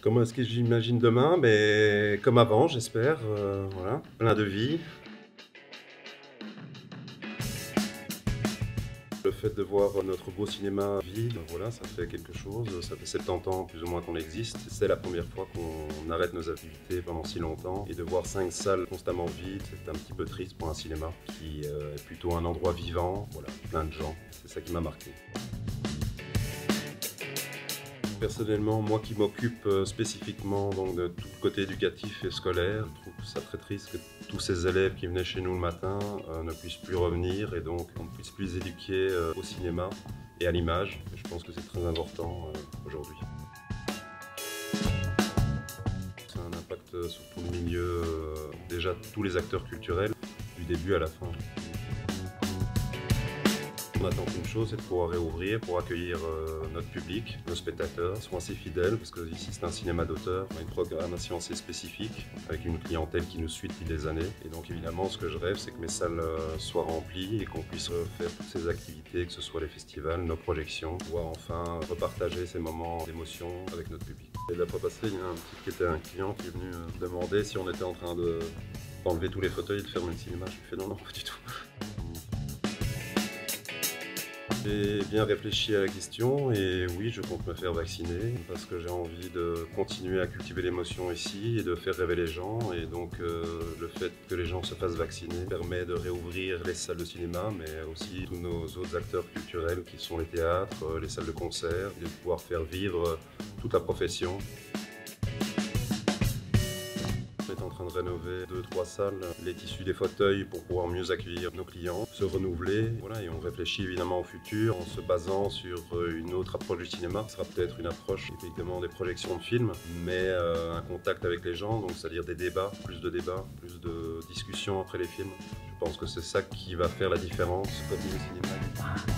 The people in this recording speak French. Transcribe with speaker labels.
Speaker 1: Comment est-ce que j'imagine demain? Mais comme avant, j'espère, voilà, plein de vie. Le fait de voir notre beau cinéma vide, voilà, ça fait quelque chose. Ça fait 70 ans plus ou moins qu'on existe. C'est la première fois qu'on arrête nos activités pendant si longtemps. Et de voir 5 salles constamment vides, c'est un petit peu triste pour un cinéma qui est plutôt un endroit vivant, voilà, plein de gens. C'est ça qui m'a marqué. Personnellement, moi qui m'occupe spécifiquement donc, de tout le côté éducatif et scolaire, je trouve ça très triste que tous ces élèves qui venaient chez nous le matin ne puissent plus revenir et donc on ne puisse plus les éduquer au cinéma et à l'image. Je pense que c'est très important aujourd'hui. C'est un impact sur tout le milieu, déjà tous les acteurs culturels, du début à la fin. On attend qu'une chose, c'est de pouvoir réouvrir pour accueillir notre public, nos spectateurs, soient assez fidèles, parce que ici c'est un cinéma d'auteur, on a une programmation assez spécifique, avec une clientèle qui nous suit depuis des années. Et donc évidemment, ce que je rêve, c'est que mes salles soient remplies et qu'on puisse faire toutes ces activités, que ce soit les festivals, nos projections, pouvoir enfin repartager ces moments d'émotion avec notre public. Et la fois passée, il y a un type qui était un client qui est venu demander si on était en train d'enlever tous les fauteuils et de fermer le cinéma. Je lui ai fait non, non, pas du tout. J'ai bien réfléchi à la question et oui, je compte me faire vacciner parce que j'ai envie de continuer à cultiver l'émotion ici et de faire rêver les gens. Et donc le fait que les gens se fassent vacciner permet de réouvrir les salles de cinéma, mais aussi tous nos autres acteurs culturels qui sont les théâtres, les salles de concert, et de pouvoir faire vivre toute la profession. On est en train de rénover 2-3 salles, les tissus des fauteuils pour pouvoir mieux accueillir nos clients, se renouveler. Voilà, et on réfléchit évidemment au futur en se basant sur une autre approche du cinéma. Ce sera peut-être une approche effectivement des projections de films, mais un contact avec les gens, donc c'est-à-dire des débats, plus de discussions après les films. Je pense que c'est ça qui va faire la différence comme le cinéma.